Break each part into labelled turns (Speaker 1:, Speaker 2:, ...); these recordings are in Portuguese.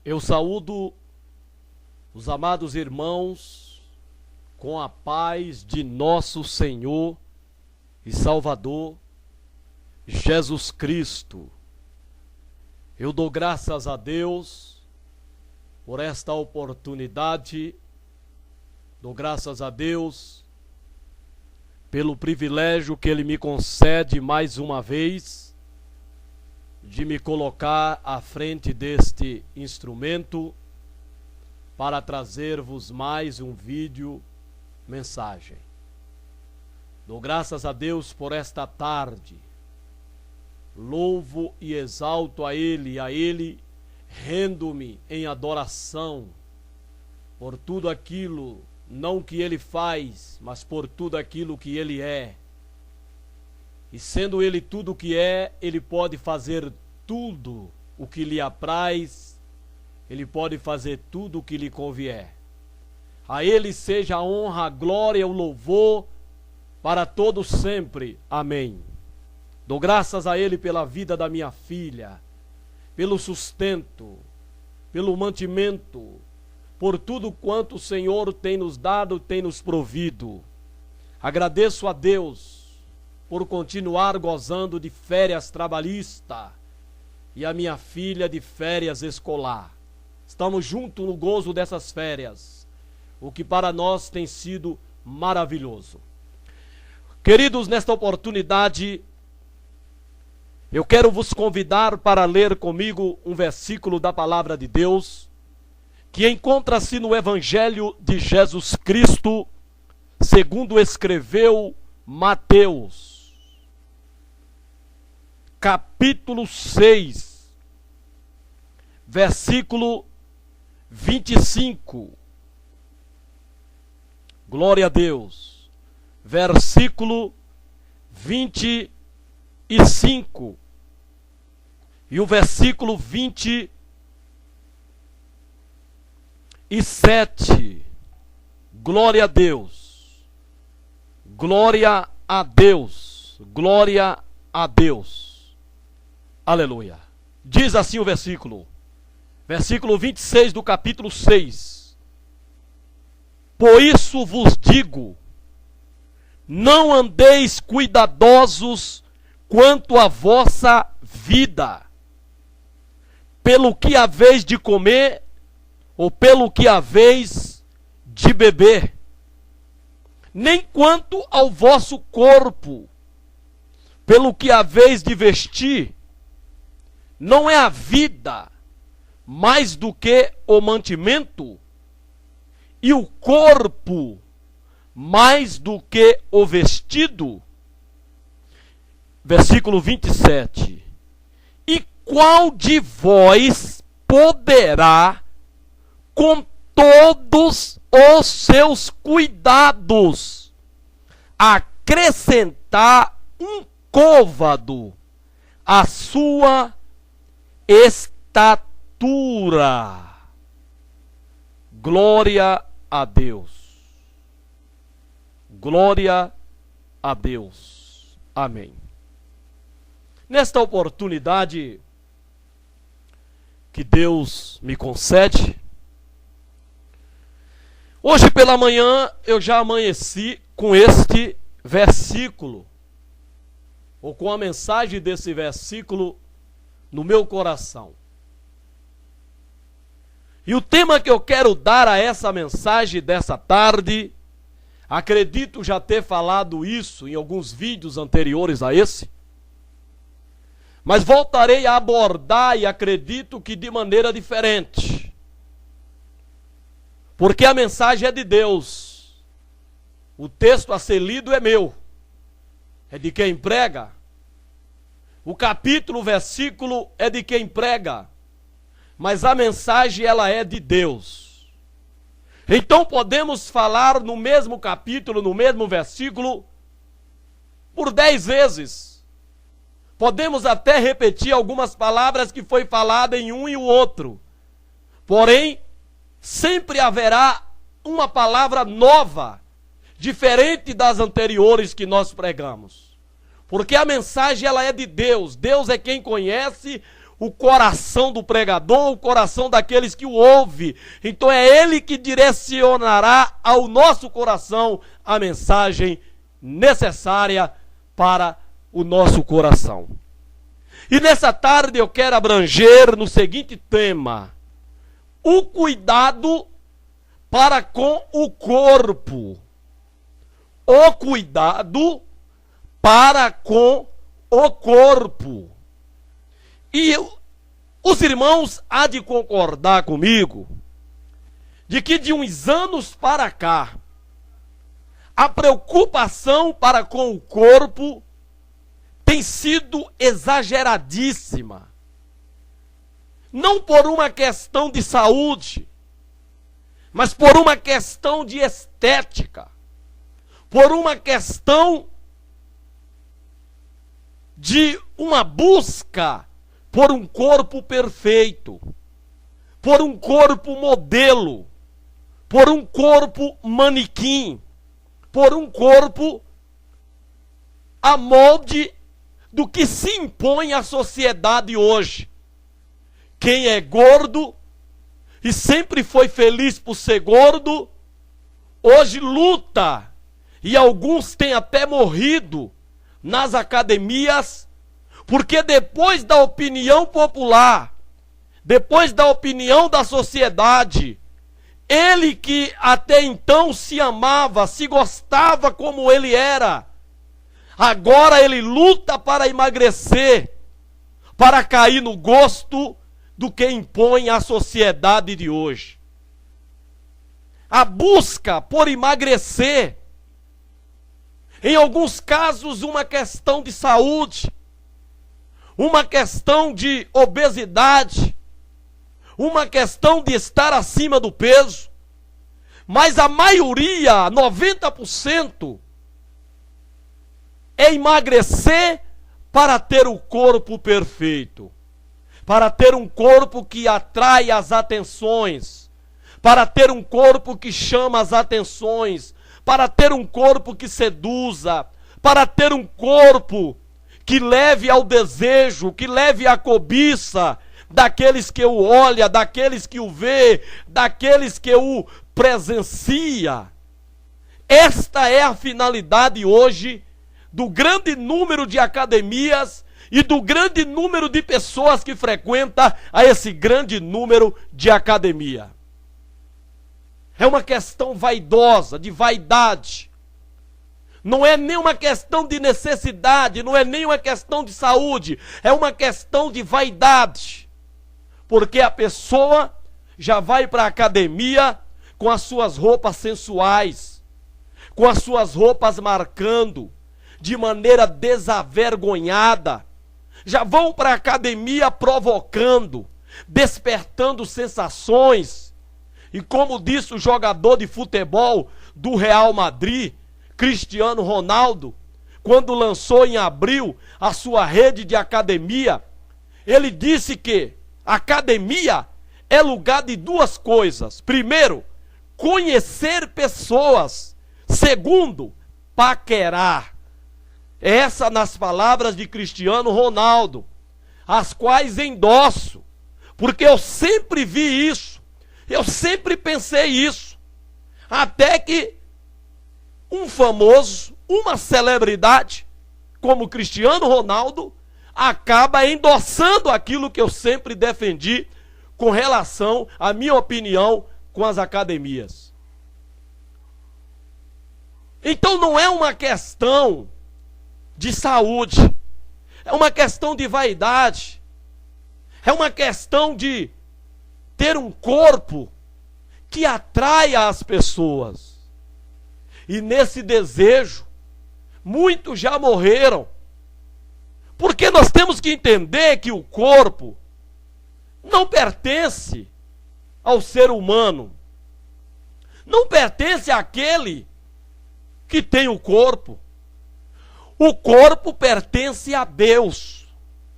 Speaker 1: Eu saúdo os amados irmãos com a paz de nosso Senhor e Salvador Jesus Cristo. Eu dou graças a Deus por esta oportunidade, dou graças a Deus pelo privilégio que Ele me concede mais uma vez de me colocar à frente deste instrumento para trazer-vos mais um vídeo mensagem. Dou graças a Deus por esta tarde. Louvo e exalto a Ele rendo-me em adoração por tudo aquilo, não que Ele faz, mas por tudo aquilo que Ele é. E sendo Ele tudo o que é, Ele pode fazer tudo o que lhe apraz, Ele pode fazer tudo o que lhe convier. A Ele seja a honra, a glória e o louvor para todos sempre. Amém. Dou graças a Ele pela vida da minha filha, pelo sustento, pelo mantimento, por tudo quanto o Senhor tem nos dado, tem nos provido. Agradeço a Deus por continuar gozando de férias trabalhistas e a minha filha de férias escolar. Estamos juntos no gozo dessas férias, o que para nós tem sido maravilhoso. Queridos, nesta oportunidade, eu quero vos convidar para ler comigo um versículo da palavra de Deus, que encontra-se no Evangelho de Jesus Cristo, segundo escreveu Mateus, capítulo 6, versículo 25. Glória a Deus. Versículo 25. E o versículo 27. Glória a Deus. Glória a Deus. Glória a Deus. Aleluia. Diz assim o versículo 26 do capítulo 6. Por isso vos digo, não andeis cuidadosos quanto à vossa vida, pelo que haveis de comer, ou pelo que haveis de beber, nem quanto ao vosso corpo, pelo que haveis de vestir. Não é a vida mais do que o mantimento, e o corpo mais do que o vestido? Versículo 27. E qual de vós poderá, com todos os seus cuidados, acrescentar um côvado à sua estatura? Glória a Deus. Glória a Deus. Amém. Nesta oportunidade que Deus me concede, hoje pela manhã eu já amanheci com este versículo, ou com a mensagem desse versículo no meu coração. E o tema que eu quero dar a essa mensagem dessa tarde, acredito já ter falado isso em alguns vídeos anteriores a esse, mas voltarei a abordar, e acredito que de maneira diferente, porque a mensagem é de Deus, o texto a ser lido é meu, é de quem prega, o capítulo, o versículo é de quem prega, mas a mensagem ela é de Deus. Então podemos falar no mesmo capítulo, no mesmo versículo, por 10 vezes. Podemos até repetir algumas palavras que foi falada em um e o outro. Porém, sempre haverá uma palavra nova, diferente das anteriores que nós pregamos. Porque a mensagem ela é de Deus. Deus é quem conhece o coração do pregador, o coração daqueles que o ouvem. Então é Ele que direcionará ao nosso coração a mensagem necessária para o nosso coração. E nessa tarde eu quero abranger no seguinte tema: o cuidado para com o corpo. O cuidado para com o corpo. E os irmãos há de concordar comigo de que de uns anos para cá, a preocupação para com o corpo tem sido exageradíssima. Não por uma questão de saúde, mas por uma questão de estética, por uma questão de uma busca por um corpo perfeito, por um corpo modelo, por um corpo manequim, por um corpo a molde do que se impõe à sociedade hoje. Quem é gordo e sempre foi feliz por ser gordo, hoje luta, e alguns têm até morrido nas academias, porque depois da opinião popular, depois da opinião da sociedade, ele que até então se amava, se gostava como ele era, agora ele luta para emagrecer, para cair no gosto do que impõe a sociedade de hoje. A busca por emagrecer, em alguns casos uma questão de saúde, uma questão de obesidade, uma questão de estar acima do peso, mas a maioria, 90%, é emagrecer para ter o corpo perfeito, para ter um corpo que atrai as atenções, para ter um corpo que chama as atenções, para ter um corpo que seduza, para ter um corpo que leve ao desejo, que leve à cobiça daqueles que o olham, daqueles que o vê, daqueles que o presencia. Esta é a finalidade hoje do grande número de academias e do grande número de pessoas que frequentam a esse grande número de academia. É uma questão vaidosa, de vaidade. Não é nem uma questão de necessidade, não é nem uma questão de saúde, é uma questão de vaidade. Porque a pessoa já vai para a academia com as suas roupas sensuais, com as suas roupas marcando, de maneira desavergonhada. Já vão para a academia provocando, despertando sensações. E como disse o jogador de futebol do Real Madrid, Cristiano Ronaldo, quando lançou em abril a sua rede de academia, ele disse que academia é lugar de duas coisas. Primeiro, conhecer pessoas. Segundo, paquerar. Essa nas palavras de Cristiano Ronaldo, as quais endosso, porque eu sempre vi isso, eu sempre pensei isso, até que um famoso, uma celebridade, como Cristiano Ronaldo, acaba endossando aquilo que eu sempre defendi com relação à minha opinião com as academias. Então não é uma questão de saúde, é uma questão de vaidade, é uma questão de ter um corpo que atraia as pessoas. E nesse desejo, muitos já morreram, porque nós temos que entender que o corpo não pertence ao ser humano, não pertence àquele que tem o corpo. O corpo pertence a Deus.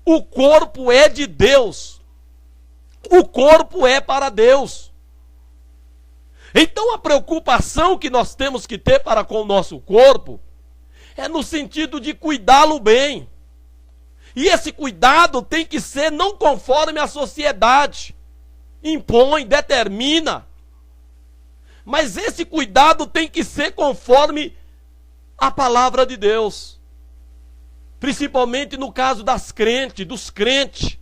Speaker 1: O corpo é de Deus. O corpo é para Deus. Então a preocupação que nós temos que ter para com o nosso corpo é no sentido de cuidá-lo bem. E esse cuidado tem que ser não conforme a sociedade impõe, determina. Mas esse cuidado tem que ser conforme a palavra de Deus. Principalmente no caso das crentes, dos crentes,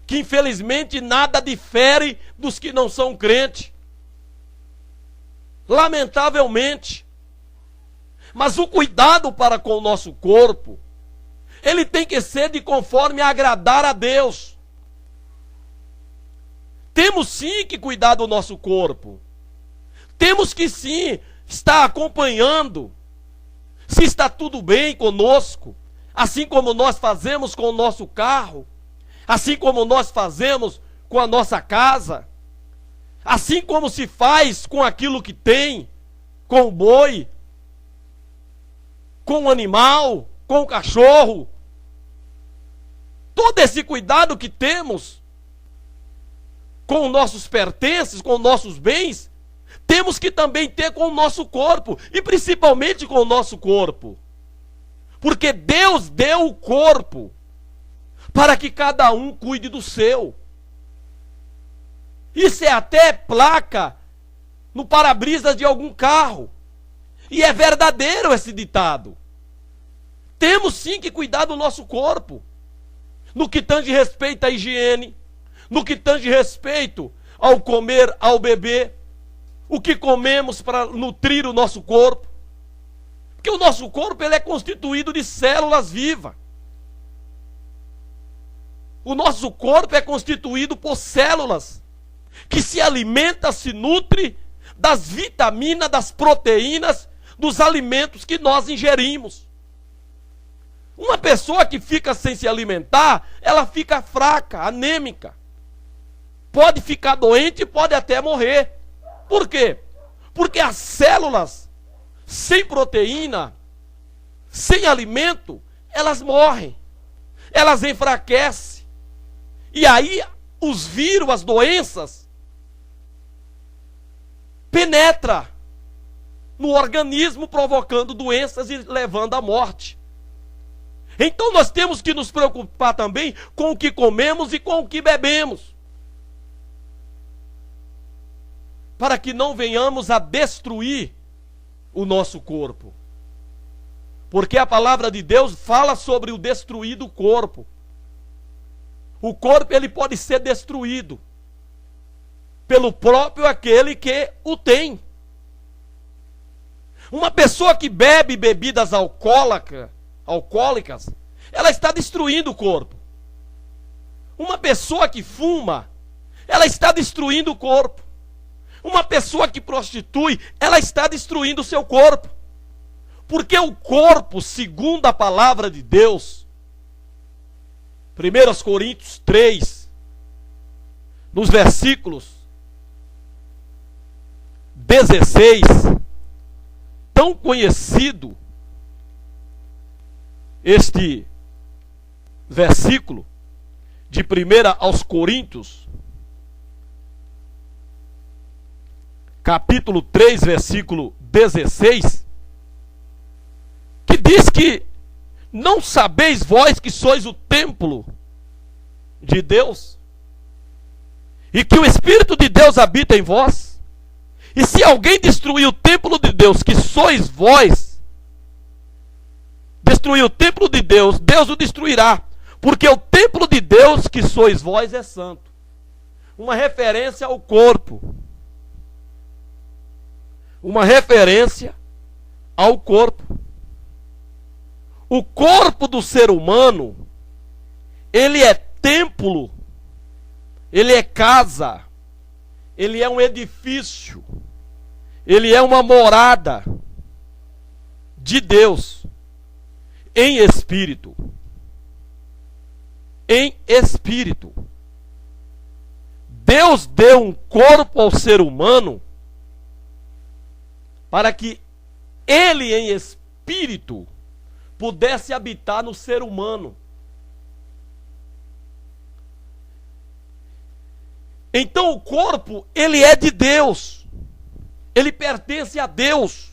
Speaker 1: que infelizmente nada difere dos que não são crentes. Lamentavelmente. Mas o cuidado para com o nosso corpo, ele tem que ser de conforme agradar a Deus. Temos sim que cuidar do nosso corpo. Temos que sim estar acompanhando se está tudo bem conosco, assim como nós fazemos com o nosso carro, assim como nós fazemos com a nossa casa, assim como se faz com aquilo que tem, com o boi, com o animal, com o cachorro. Todo esse cuidado que temos com os nossos pertences, com os nossos bens, temos que também ter com o nosso corpo, e principalmente com o nosso corpo. Porque Deus deu o corpo para que cada um cuide do seu. Isso é até placa no para-brisas de algum carro. E é verdadeiro esse ditado. Temos sim que cuidar do nosso corpo. No que tange respeito à higiene, no que tange respeito ao comer, ao beber, o que comemos para nutrir o nosso corpo. Porque o nosso corpo ele é constituído de células vivas. O nosso corpo é constituído por células que se alimenta, se nutre das vitaminas, das proteínas, dos alimentos que nós ingerimos. Uma pessoa que fica sem se alimentar, ela fica fraca, anêmica. Pode ficar doente e pode até morrer. Por quê? Porque as células sem proteína, sem alimento, elas morrem. Elas enfraquecem. E aí os vírus, as doenças, penetram no organismo, provocando doenças e levando à morte. Então nós temos que nos preocupar também com o que comemos e com o que bebemos, para que não venhamos a destruir o nosso corpo. Porque a palavra de Deus fala sobre o destruir do corpo. O corpo ele pode ser destruído pelo próprio aquele que o tem. Uma pessoa que bebe bebidas alcoólicas, ela está destruindo o corpo. Uma pessoa que fuma, ela está destruindo o corpo. Uma pessoa que prostitui, ela está destruindo o seu corpo. Porque o corpo, segundo a palavra de Deus, 1 Coríntios 3, nos versículos 16, tão conhecido este versículo de 1 aos Coríntios, capítulo 3, versículo 16, que diz que não sabeis vós que sois o templo de Deus e que o Espírito de Deus habita em vós? E se alguém destruir o templo de Deus, que sois vós, destruir o templo de Deus, Deus o destruirá, porque o templo de Deus, que sois vós, é santo. Uma referência ao corpo. Uma referência ao corpo. O corpo do ser humano, ele é templo, ele é casa, ele é um edifício, ele é uma morada de Deus em espírito. Em espírito. Deus deu um corpo ao ser humano para que ele em espírito pudesse habitar no ser humano. Então o corpo, ele é de Deus. Ele pertence a Deus.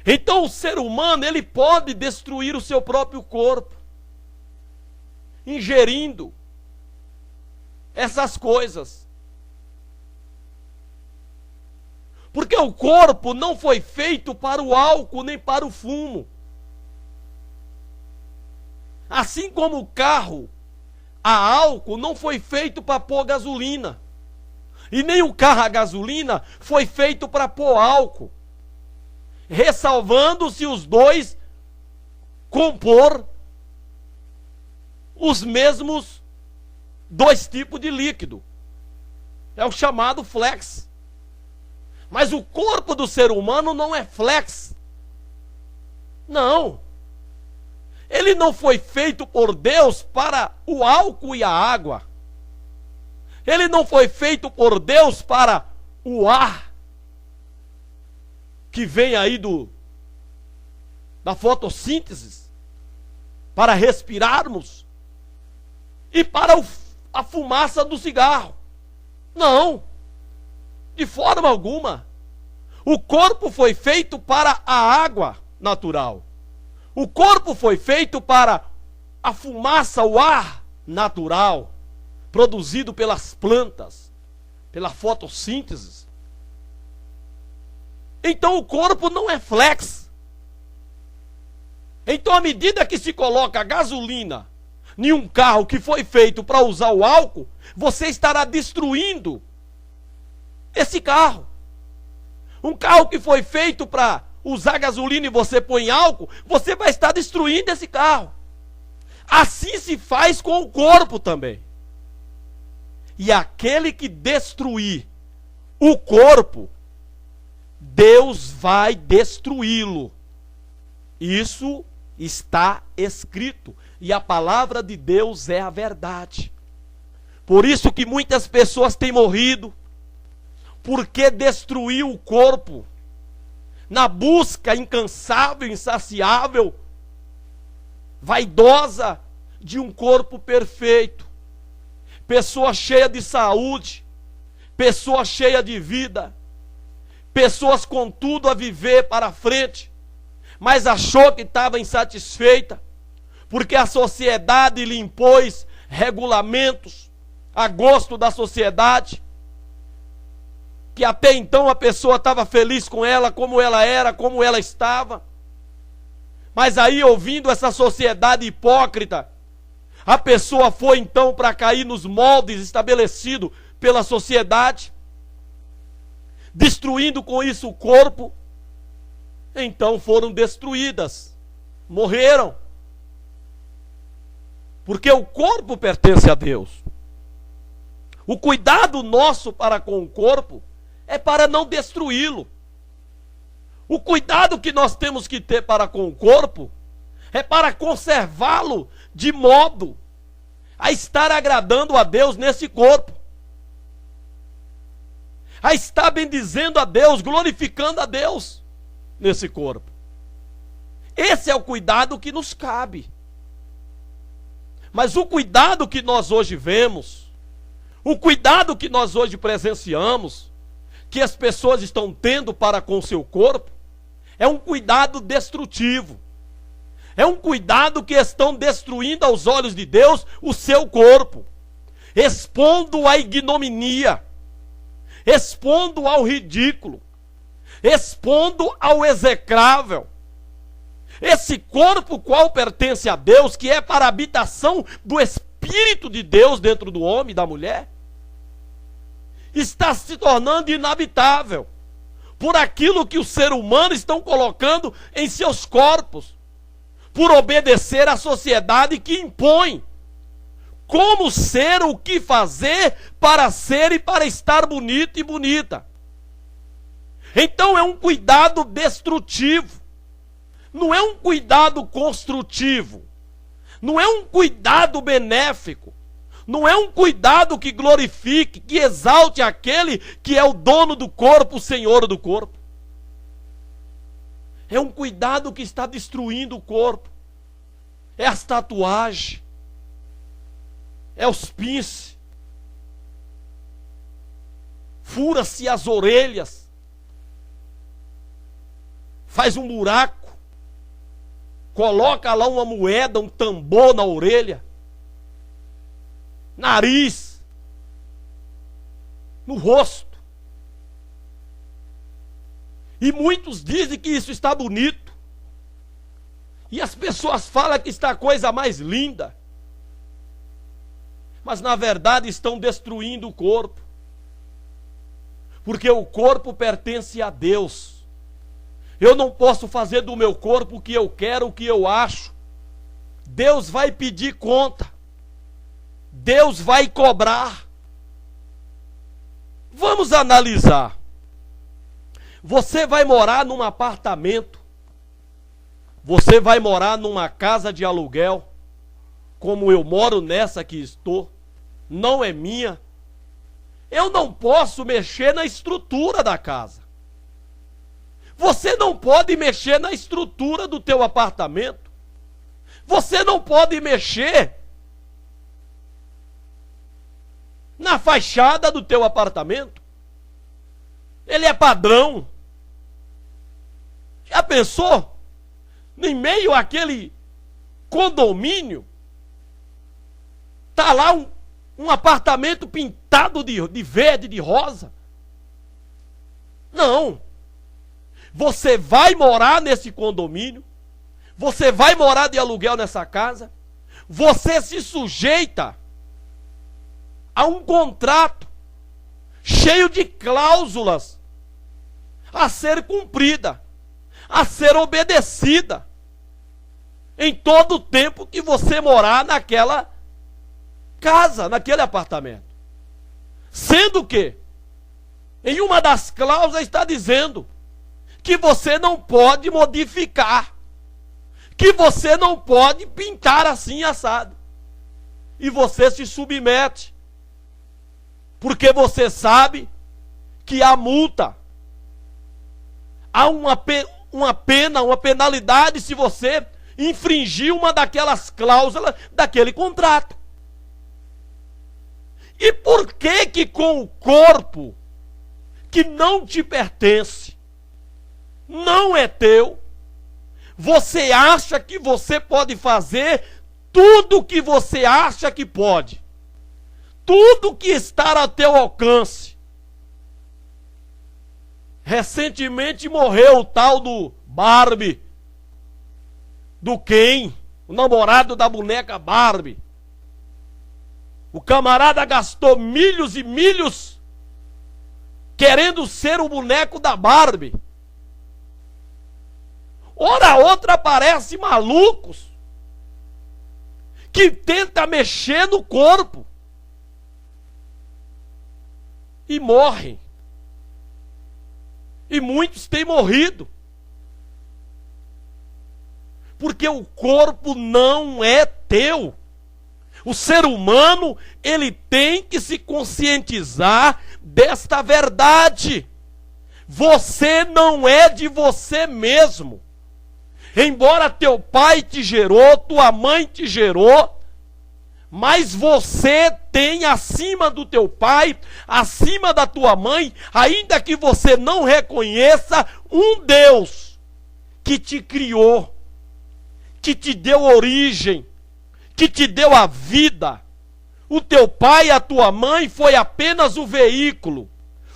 Speaker 1: Então o ser humano, ele pode destruir o seu próprio corpo, ingerindo essas coisas. Porque o corpo não foi feito para o álcool nem para o fumo. Assim como o carro a álcool não foi feito para pôr gasolina. E nem o carro a gasolina foi feito para pôr álcool. Ressalvando-se os dois compor os mesmos dois tipos de líquido. É o chamado flex. Mas o corpo do ser humano não é flex. Não. Ele não foi feito por Deus para o álcool e a água. Ele não foi feito por Deus para o ar que vem aí da fotossíntese, para respirarmos, e para a fumaça do cigarro. Não, de forma alguma. O corpo foi feito para a água natural. O corpo foi feito para a fumaça, o ar natural, produzido pelas plantas, pela fotossíntese. Então o corpo não é flex. Então, à medida que se coloca gasolina em um carro que foi feito para usar o álcool, você estará destruindo esse carro. Um carro que foi feito para usar gasolina e você põe álcool, você vai estar destruindo esse carro. Assim se faz com o corpo também. E aquele que destruir o corpo, Deus vai destruí-lo. Isso está escrito. E a palavra de Deus é a verdade. Por isso que muitas pessoas têm morrido, porque destruiu o corpo, na busca incansável, insaciável, vaidosa de um corpo perfeito. Pessoa cheia de saúde, pessoa cheia de vida, pessoas com tudo a viver para frente, mas achou que estava insatisfeita, porque a sociedade lhe impôs regulamentos a gosto da sociedade, que até então a pessoa estava feliz com ela, como ela era, como ela estava. Mas aí, ouvindo essa sociedade hipócrita, a pessoa foi então para cair nos moldes estabelecidos pela sociedade, destruindo com isso o corpo. Então foram destruídas, morreram. Porque o corpo pertence a Deus. O cuidado nosso para com o corpo é para não destruí-lo. O cuidado que nós temos que ter para com o corpo é para conservá-lo de modo a estar agradando a Deus nesse corpo, a estar bendizendo a Deus, glorificando a Deus nesse corpo. Esse é o cuidado que nos cabe. Mas o cuidado que nós hoje vemos, o cuidado que nós hoje presenciamos, que as pessoas estão tendo para com o seu corpo, é um cuidado destrutivo. É um cuidado que estão destruindo aos olhos de Deus o seu corpo, expondo à ignominia, expondo ao ridículo, expondo ao execrável. Esse corpo qual pertence a Deus, que é para a habitação do Espírito de Deus dentro do homem e da mulher, está se tornando inabitável por aquilo que o ser humano estão colocando em seus corpos, por obedecer à sociedade que impõe como ser, o que fazer para ser e para estar bonito e bonita. Então é um cuidado destrutivo, não é um cuidado construtivo, não é um cuidado benéfico, não é um cuidado que glorifique, que exalte aquele que é o dono do corpo, o Senhor do corpo. É um cuidado que está destruindo o corpo. É as tatuagens, é os pinces, fura-se as orelhas, faz um buraco, coloca lá uma moeda, um tambor na orelha, nariz, no rosto. E muitos dizem que isso está bonito. E as pessoas falam que está a coisa mais linda. Mas na verdade estão destruindo o corpo. Porque o corpo pertence a Deus. Eu não posso fazer do meu corpo o que eu quero, o que eu acho. Deus vai pedir conta. Deus vai cobrar. Vamos analisar. Você vai morar num apartamento. Você vai morar numa casa de aluguel, como eu moro nessa que estou. Não é minha. Eu não posso mexer na estrutura da casa. Você não pode mexer na estrutura do teu apartamento. Você não pode mexer na fachada do teu apartamento. Ele é padrão. Já pensou? Em meio àquele condomínio, tá lá um apartamento pintado de verde, de rosa. Não. Você vai morar nesse condomínio, você vai morar de aluguel nessa casa, você se sujeita a um contrato cheio de cláusulas a ser cumprida, a ser obedecida em todo o tempo que você morar naquela casa, naquele apartamento. Sendo que, em uma das cláusulas está dizendo que você não pode modificar, que você não pode pintar assim assado. E você se submete, porque você sabe que há multa, há uma pena, uma penalidade se você infringir uma daquelas cláusulas daquele contrato. E por que que com o corpo que não te pertence, não é teu, você acha que você pode fazer tudo o que você acha que pode? Tudo que está a teu alcance. Recentemente morreu o tal do Barbie, do Ken, o namorado da boneca Barbie. O camarada gastou milhos e milhos querendo ser o boneco da Barbie. Ora outra aparece malucos que tenta mexer no corpo e morrem. E muitos têm morrido. Porque o corpo não é teu. O ser humano, ele tem que se conscientizar desta verdade. Você não é de você mesmo. Embora teu pai te gerou, tua mãe te gerou, mas você tem acima do teu pai, acima da tua mãe, ainda que você não reconheça, um Deus que te criou, que te deu origem, que te deu a vida. O teu pai e a tua mãe foi apenas o veículo,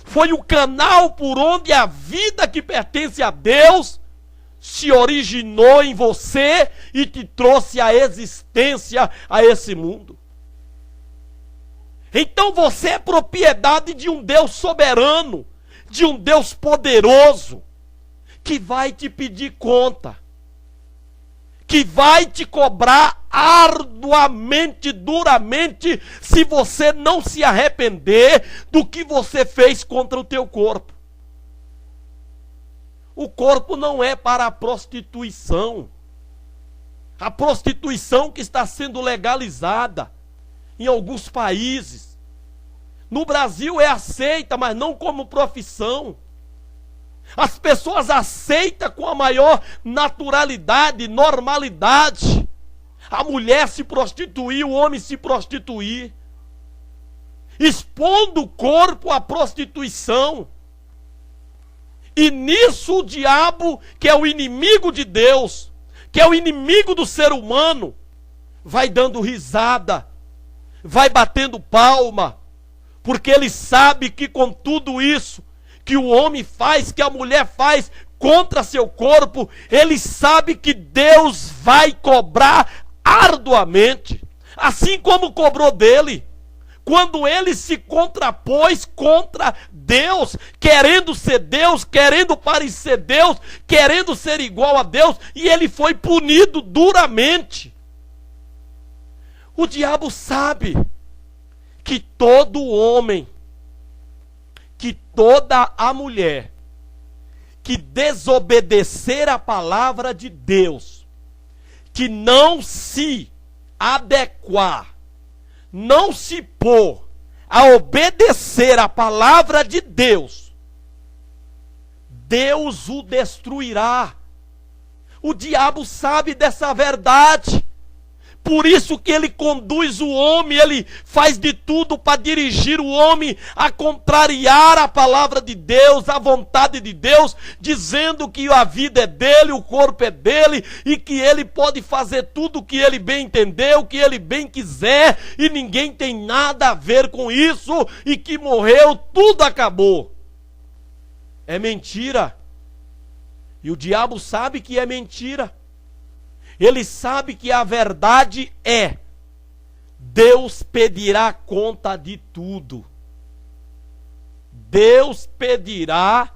Speaker 1: foi o canal por onde a vida que pertence a Deus se originou em você e te trouxe a existência a esse mundo. Então você é propriedade de um Deus soberano, de um Deus poderoso, que vai te pedir conta, que vai te cobrar arduamente, duramente, se você não se arrepender do que você fez contra o teu corpo. O corpo não é para a prostituição. A prostituição que está sendo legalizada em alguns países. No Brasil é aceita, mas não como profissão. As pessoas aceitam com a maior naturalidade, normalidade. A mulher se prostituir, o homem se prostituir. Expondo o corpo à prostituição. E nisso o diabo, que é o inimigo de Deus, que é o inimigo do ser humano, vai dando risada, vai batendo palma, porque ele sabe que com tudo isso que o homem faz, que a mulher faz contra seu corpo, ele sabe que Deus vai cobrar arduamente, assim como cobrou dele, quando ele se contrapôs contra Deus, querendo ser Deus, querendo parecer Deus, querendo ser igual a Deus, e ele foi punido duramente. O diabo sabe que todo homem, que toda a mulher que desobedecer a palavra de Deus, que não se adequar, não se pôr a obedecer a palavra de Deus, Deus o destruirá. O diabo sabe dessa verdade. Por isso que ele conduz o homem, ele faz de tudo para dirigir o homem a contrariar a palavra de Deus, a vontade de Deus, dizendo que a vida é dele, o corpo é dele, e que ele pode fazer tudo o que ele bem entender, o que ele bem quiser, e ninguém tem nada a ver com isso, e que morreu, tudo acabou. É mentira. E o diabo sabe que é mentira. Ele sabe que a verdade é: Deus pedirá conta de tudo. Deus pedirá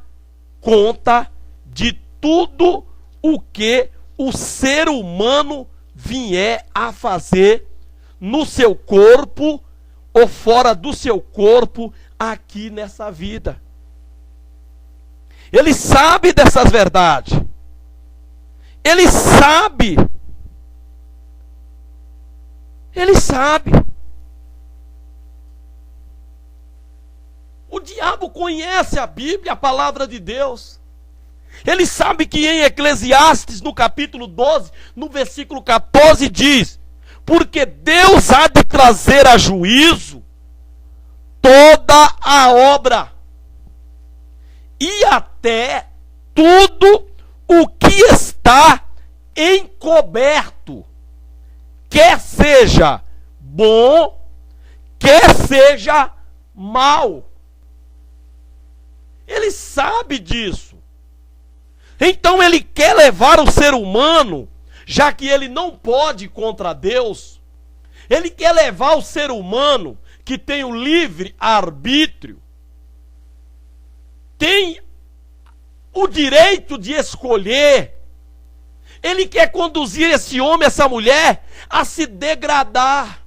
Speaker 1: conta de tudo o que o ser humano vier a fazer no seu corpo ou fora do seu corpo aqui nessa vida. Ele sabe dessas verdades. Ele sabe. Ele sabe. O diabo conhece a Bíblia, a palavra de Deus. Ele sabe que em Eclesiastes, no capítulo 12, no versículo 14, diz: porque Deus há de trazer a juízo toda a obra, e até tudo o que está encoberto, quer seja bom, quer seja mal. Ele sabe disso. Então ele quer levar o ser humano, já que ele não pode contra Deus, ele quer levar o ser humano, que tem o livre arbítrio, tem o direito de escolher. Ele quer conduzir esse homem, essa mulher, a se degradar,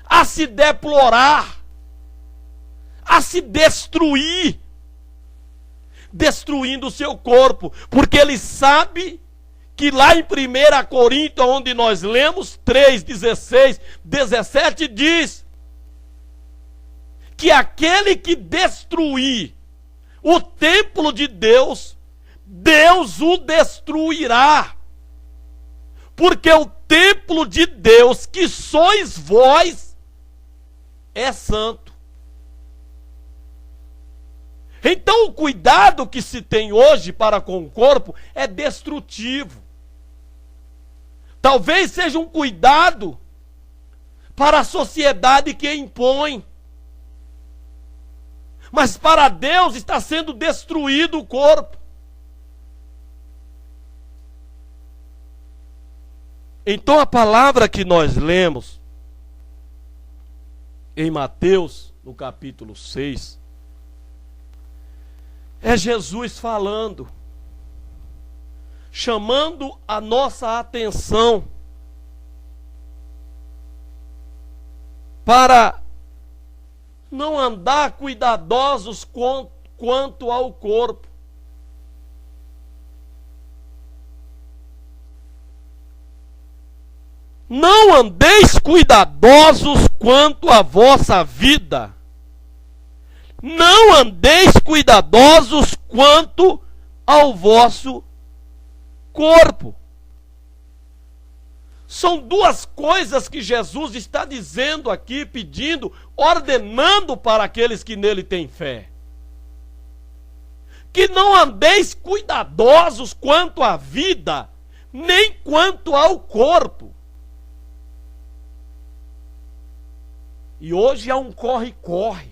Speaker 1: a se deplorar, a se destruir, destruindo o seu corpo, porque ele sabe que lá em 1 Coríntios, onde nós lemos 3, 16, 17, diz que aquele que destruir o templo de Deus, Deus o destruirá. Porque o templo de Deus, que sois vós, é santo. Então o cuidado que se tem hoje para com o corpo é destrutivo. Talvez seja um cuidado para a sociedade que impõe. Mas para Deus está sendo destruído o corpo. Então a palavra que nós lemos em Mateus, no capítulo 6, é Jesus falando, chamando a nossa atenção para não andar cuidadosos quanto ao corpo. Não andeis cuidadosos quanto à vossa vida. Não andeis cuidadosos quanto ao vosso corpo. São duas coisas que Jesus está dizendo aqui, pedindo, ordenando para aqueles que nele têm fé. que não andeis cuidadosos quanto à vida, nem quanto ao corpo. E hoje há um corre-corre.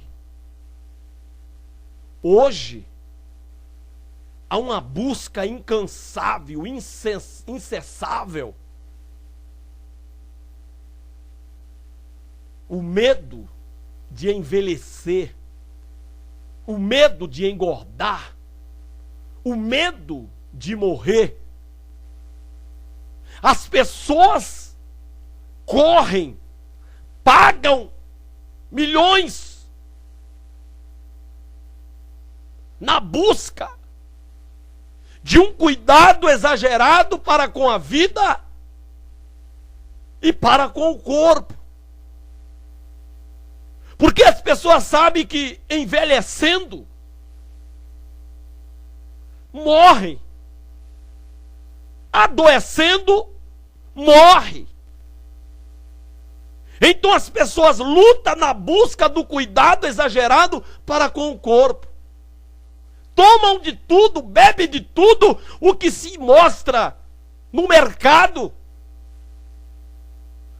Speaker 1: Hoje há uma busca incansável, incessável. O medo de envelhecer, o medo de engordar, o medo de morrer. As pessoas correm, pagam milhões na busca de um cuidado exagerado para com a vida e para com o corpo. Porque as pessoas sabem que envelhecendo morrem, adoecendo morre. Então as pessoas lutam na busca do cuidado exagerado para com o corpo. Tomam de tudo, bebem de tudo o que se mostra no mercado,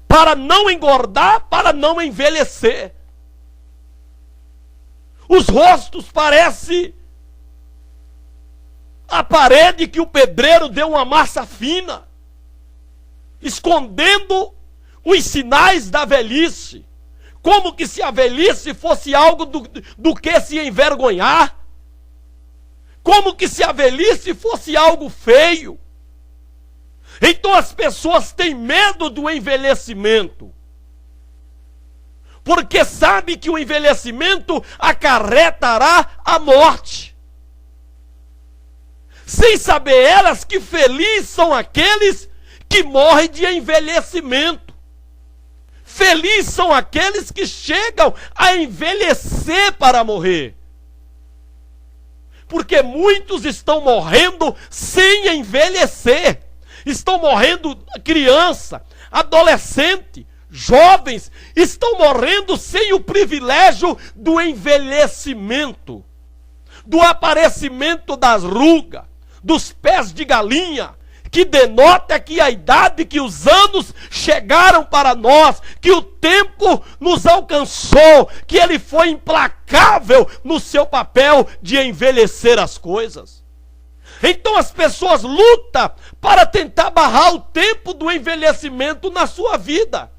Speaker 1: para não engordar, para não envelhecer. Os rostos parecem a parede que o pedreiro deu uma massa fina, escondendo os sinais da velhice, como que se a velhice fosse algo do que se envergonhar, como que se a velhice fosse algo feio. Então as pessoas têm medo do envelhecimento, porque sabe que o envelhecimento acarretará a morte, sem saber elas que felizes são aqueles que morrem de envelhecimento. Felizes são aqueles que chegam a envelhecer para morrer. Porque muitos estão morrendo sem envelhecer. Estão morrendo criança, adolescente, jovens, estão morrendo sem o privilégio do envelhecimento, do aparecimento das rugas, dos pés de galinha, que denota que a idade, que os anos chegaram para nós, que o tempo nos alcançou, que ele foi implacável no seu papel de envelhecer as coisas. Então as pessoas lutam para tentar barrar o tempo do envelhecimento na sua vida,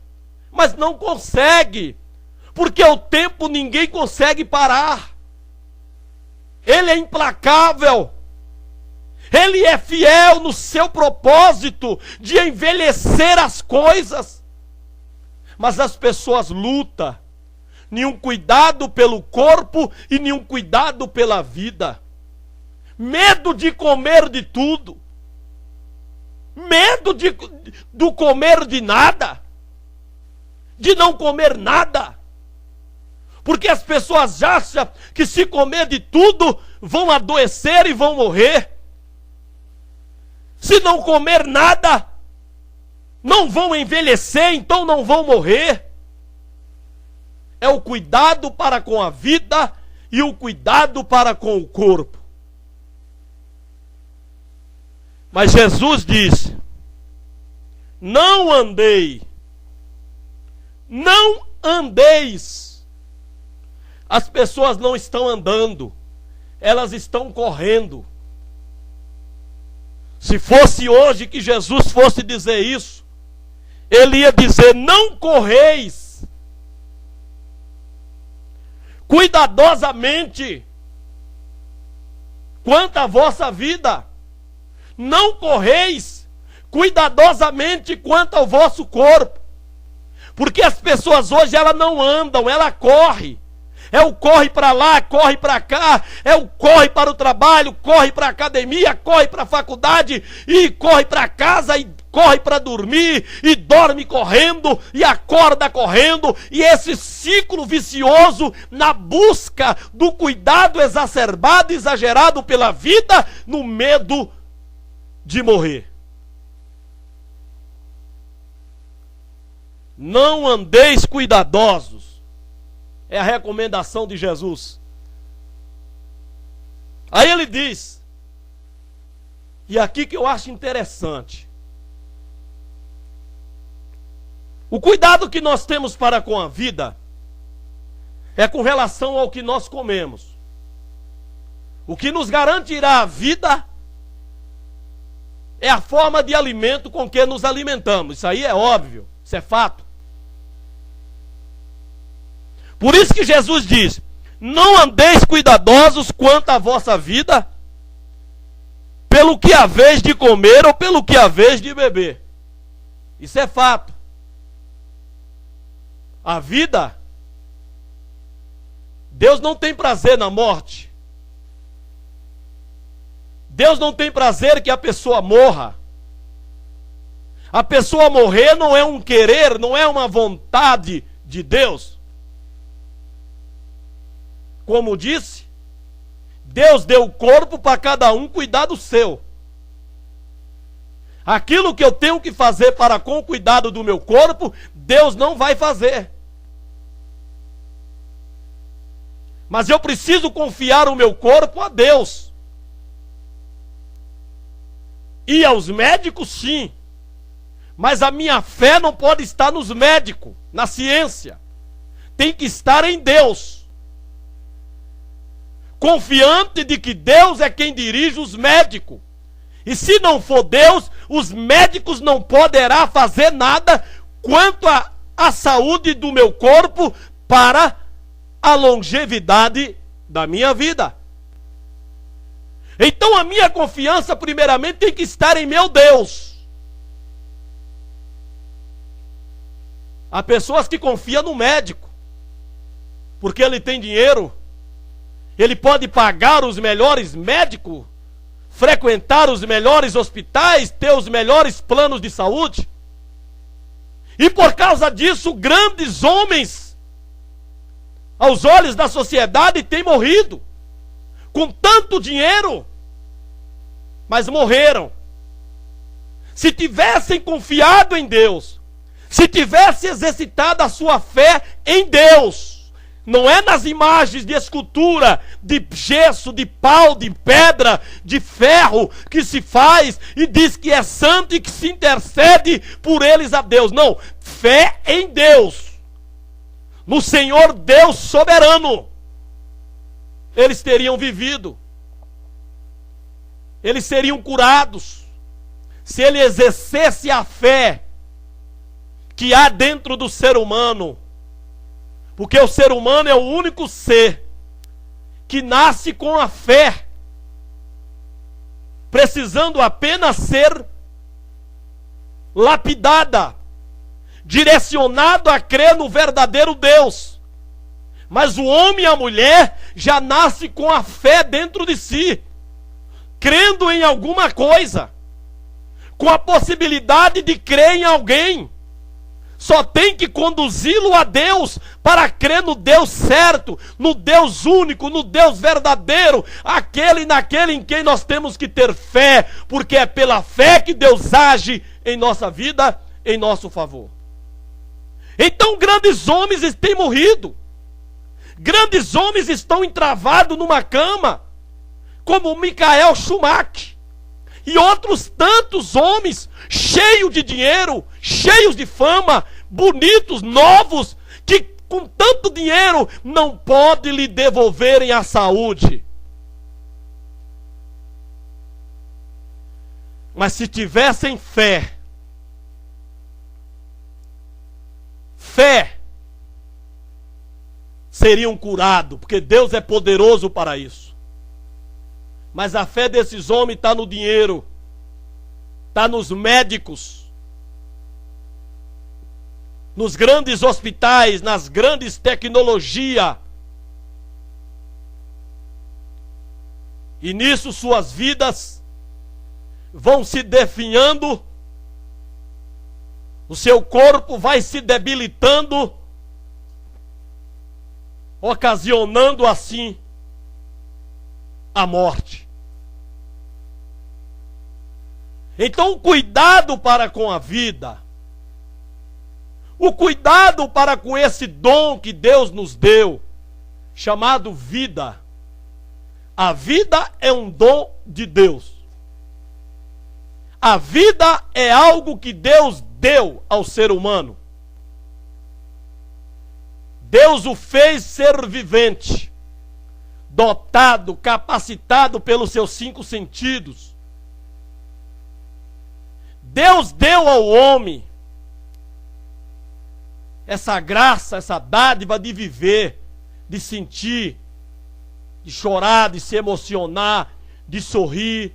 Speaker 1: mas não consegue, porque o tempo ninguém consegue parar. Ele é implacável. Ele é fiel no seu propósito de envelhecer as coisas. Mas as pessoas lutam. Nenhum cuidado pelo corpo e nenhum cuidado pela vida. Medo de comer de tudo. Medo do comer de nada. De não comer nada. Porque as pessoas acham que se comer de tudo vão adoecer e vão morrer. Se não comer nada, não vão envelhecer, então não vão morrer. É o cuidado para com a vida e o cuidado para com o corpo. Mas Jesus disse: não andeis. As pessoas não estão andando, elas estão correndo. Se fosse hoje que Jesus fosse dizer isso, ele ia dizer: não correis cuidadosamente quanto à vossa vida, não correis cuidadosamente quanto ao vosso corpo, porque as pessoas hoje elas não andam, ela corre. É o corre para lá, corre para cá, é o corre para o trabalho, corre para a academia, corre para a faculdade, e corre para casa, e corre para dormir, e dorme correndo, e acorda correndo, e esse ciclo vicioso na busca do cuidado exacerbado e exagerado pela vida, no medo de morrer. Não andeis cuidadosos. É a recomendação de Jesus. Aí ele diz, e aqui que eu acho interessante, o cuidado que nós temos para com a vida é com relação ao que nós comemos. O que nos garantirá a vida é a forma de alimento com que nos alimentamos. Isso aí é óbvio, isso é fato. Por isso que Jesus diz, não andeis cuidadosos quanto à vossa vida, pelo que haveis de comer ou pelo que haveis de beber. Isso é fato. A vida, Deus não tem prazer na morte. Deus não tem prazer que a pessoa morra. A pessoa morrer não é um querer, não é uma vontade de Deus. Como disse, Deus deu o corpo para cada um cuidar do seu. Aquilo que eu tenho que fazer para com o cuidado do meu corpo, Deus não vai fazer. Mas eu preciso confiar o meu corpo a Deus. E aos médicos, sim. Mas a minha fé não pode estar nos médicos, na ciência. Tem que estar em Deus. Confiante de que Deus é quem dirige os médicos. E se não for Deus, os médicos não poderão fazer nada quanto à saúde do meu corpo para a longevidade da minha vida. Então a minha confiança primeiramente tem que estar em meu Deus. Há pessoas que confiam no médico, porque ele tem dinheiro, ele pode pagar os melhores médicos, frequentar os melhores hospitais, ter os melhores planos de saúde. E por causa disso, grandes homens, aos olhos da sociedade, têm morrido, com tanto dinheiro, mas morreram. Se tivessem confiado em Deus, se tivessem exercitado a sua fé em Deus, não é nas imagens de escultura, de gesso, de pau, de pedra, de ferro, que se faz e diz que é santo e que se intercede por eles a Deus. Não, fé em Deus, no Senhor Deus soberano. Eles teriam vivido, eles seriam curados, se ele exercesse a fé que há dentro do ser humano. Porque o ser humano é o único ser que nasce com a fé, precisando apenas ser lapidada, direcionado a crer no verdadeiro Deus. Mas o homem e a mulher já nasce com a fé dentro de si, crendo em alguma coisa, com a possibilidade de crer em alguém. Só tem que conduzi-lo a Deus para crer no Deus certo, no Deus único, no Deus verdadeiro, aquele naquele em quem nós temos que ter fé, porque é pela fé que Deus age em nossa vida, em nosso favor. Então grandes homens têm morrido, grandes homens estão entravados numa cama, como Michael Schumacher, e outros tantos homens, cheios de dinheiro, cheios de fama, bonitos, novos, que com tanto dinheiro não pode lhe devolverem a saúde. Mas se tivessem fé, seriam curados, porque Deus é poderoso para isso. Mas a fé desses homens está no dinheiro, está nos médicos, nos grandes hospitais, nas grandes tecnologias. E nisso suas vidas vão se definhando, o seu corpo vai se debilitando, ocasionando assim a morte. Então o cuidado para com a vida, o cuidado para com esse dom que Deus nos deu, chamado vida, A vida é um dom de Deus. A vida é algo que Deus deu ao ser humano. Deus o fez ser vivente, dotado, capacitado pelos seus 5 sentidos. Deus deu ao homem essa graça, essa dádiva de viver, de sentir, de chorar, de se emocionar, de sorrir,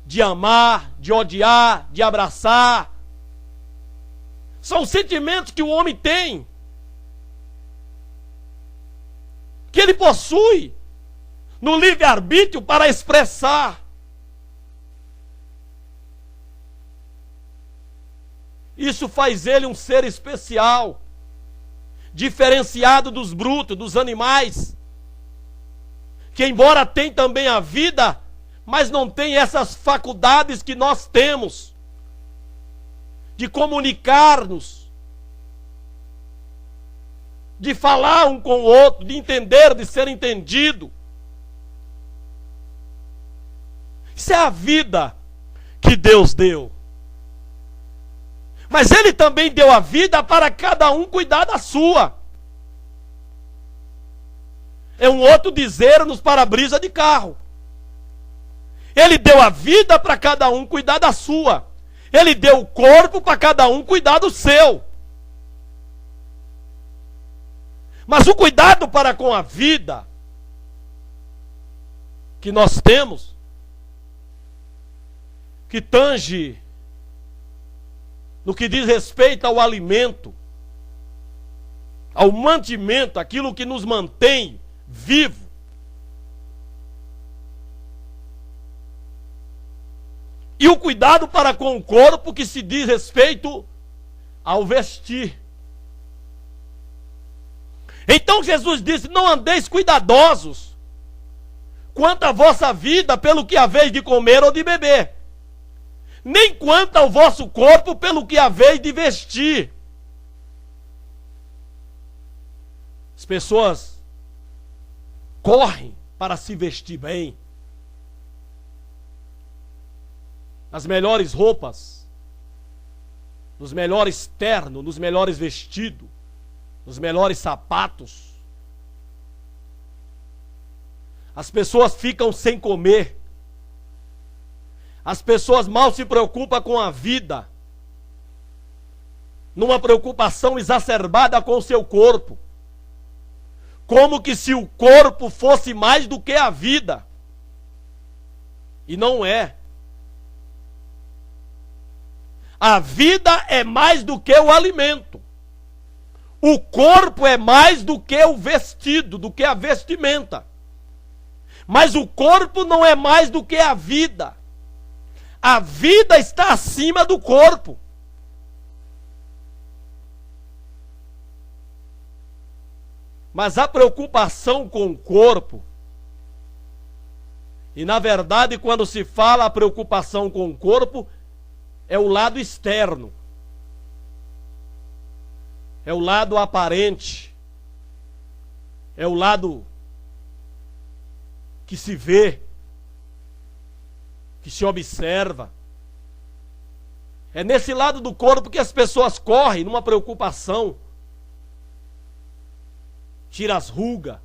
Speaker 1: de amar, de odiar, de abraçar. São sentimentos que o homem tem, que ele possui no livre-arbítrio para expressar. Isso faz ele um ser especial, diferenciado dos brutos, dos animais, que embora tenham também a vida, mas não tem essas faculdades que nós temos, de comunicar-nos, de falar um com o outro, de entender, de ser entendido. Isso é a vida que Deus deu. Mas Ele também deu a vida para cada um cuidar da sua. É um outro dizer nos para-brisa de carro. Ele deu a vida para cada um cuidar da sua. Ele deu o corpo para cada um cuidar do seu. Mas o cuidado para com a vida que nós temos, que tange no que diz respeito ao alimento, ao mantimento, aquilo que nos mantém vivo. E o cuidado para com o corpo, que se diz respeito ao vestir. Então Jesus disse: não andeis cuidadosos quanto à vossa vida pelo que haveis de comer ou de beber, nem quanto ao vosso corpo pelo que haveis de vestir. As pessoas correm para se vestir bem, nas melhores roupas, nos melhores ternos, nos melhores vestidos, nos melhores sapatos. As pessoas ficam sem comer. As pessoas mal se preocupam com a vida, numa preocupação exacerbada com o seu corpo, como que se o corpo fosse mais do que a vida. E não é. A vida é mais do que o alimento. O corpo é mais do que o vestido, do que a vestimenta. Mas o corpo não é mais do que a vida. A vida está acima do corpo. Mas a preocupação com o corpo, e na verdade quando se fala a preocupação com o corpo, é o lado externo. É o lado aparente. É o lado que se vê, que se observa. É nesse lado do corpo que as pessoas correm numa preocupação. Tira as rugas,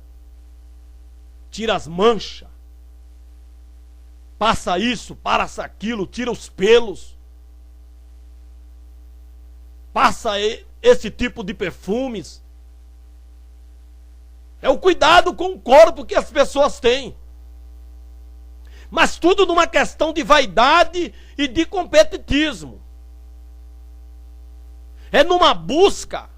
Speaker 1: tira as manchas, passa isso, passa aquilo, tira os pelos, passa esse tipo de perfumes. É o cuidado com o corpo que as pessoas têm. Mas tudo numa questão de vaidade e de competitismo. É numa busca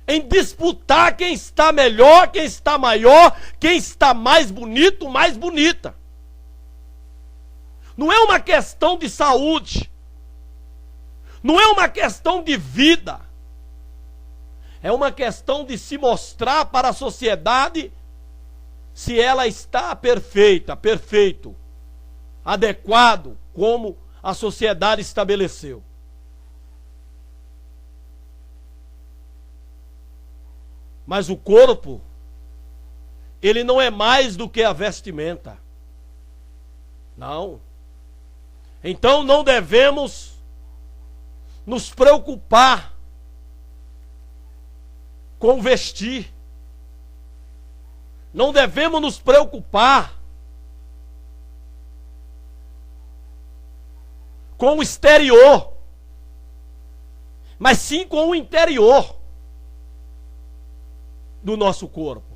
Speaker 1: em disputar quem está melhor, quem está maior, quem está mais bonito, mais bonita. Não é uma questão de saúde. Não é uma questão de vida. É uma questão de se mostrar para a sociedade se ela está perfeita, perfeito, adequado, como a sociedade estabeleceu. Mas o corpo, ele não é mais do que a vestimenta. Não. Então não devemos nos preocupar com vestir. Não devemos nos preocupar com o exterior, mas sim com o interior do nosso corpo.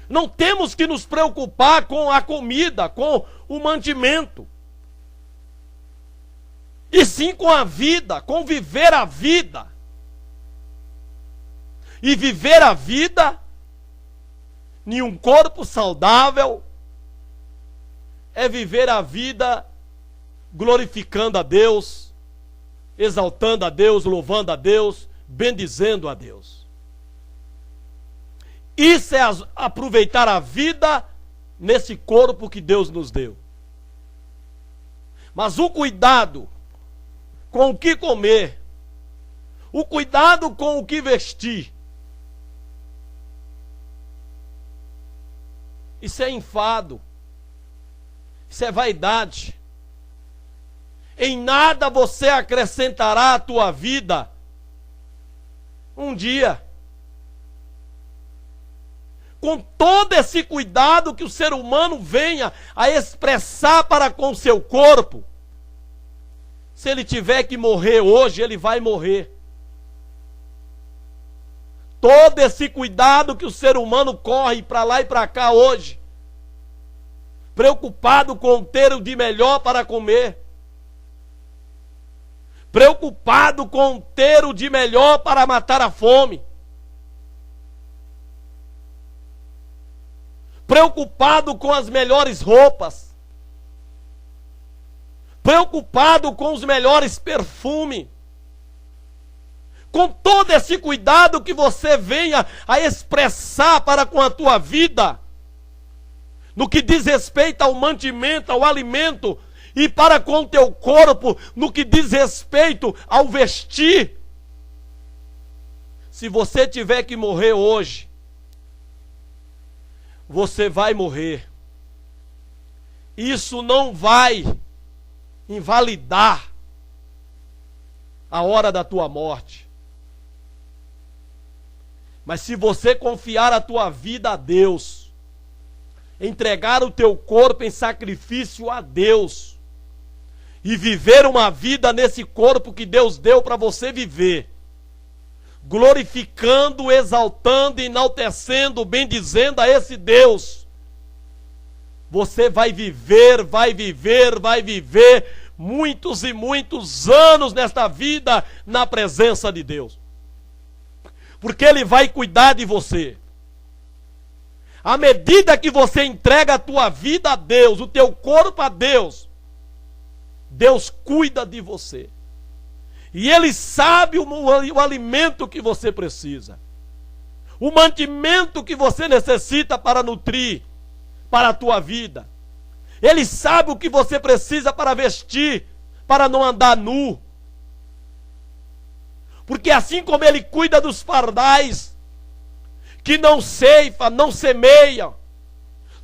Speaker 1: Não temos que nos preocupar com a comida, com o mantimento, e sim com a vida, com viver a vida. E viver a vida em um corpo saudável é viver a vida glorificando a Deus, exaltando a Deus, louvando a Deus, bendizendo a Deus. Isso é aproveitar a vida nesse corpo que Deus nos deu. Mas o cuidado com o que comer, o cuidado com o que vestir, isso é enfado, isso é vaidade. Em nada você acrescentará à tua vida um dia. Com todo esse cuidado que o ser humano venha a expressar para com seu corpo, se ele tiver que morrer hoje, ele vai morrer. Todo esse cuidado que o ser humano corre para lá e para cá hoje, preocupado com ter o de melhor para comer, preocupado com ter o de melhor para matar a fome, preocupado com as melhores roupas, preocupado com os melhores perfumes, com todo esse cuidado que você venha a expressar para com a tua vida, no que diz respeito ao mantimento, ao alimento, e para com o teu corpo, no que diz respeito ao vestir. Se você tiver que morrer hoje, você vai morrer. Isso não vai invalidar a hora da tua morte. Mas se você confiar a tua vida a Deus, entregar o teu corpo em sacrifício a Deus, e viver uma vida nesse corpo que Deus deu para você viver, glorificando, exaltando, enaltecendo, bendizendo a esse Deus, você vai viver muitos e muitos anos nesta vida na presença de Deus. Porque Ele vai cuidar de você. À medida que você entrega a tua vida a Deus, o teu corpo a Deus, Deus cuida de você. E Ele sabe o alimento que você precisa, o mantimento que você necessita para nutrir, para a tua vida. Ele sabe o que você precisa para vestir, para não andar nu. Porque assim como Ele cuida dos pardais, que não ceifa, não semeia,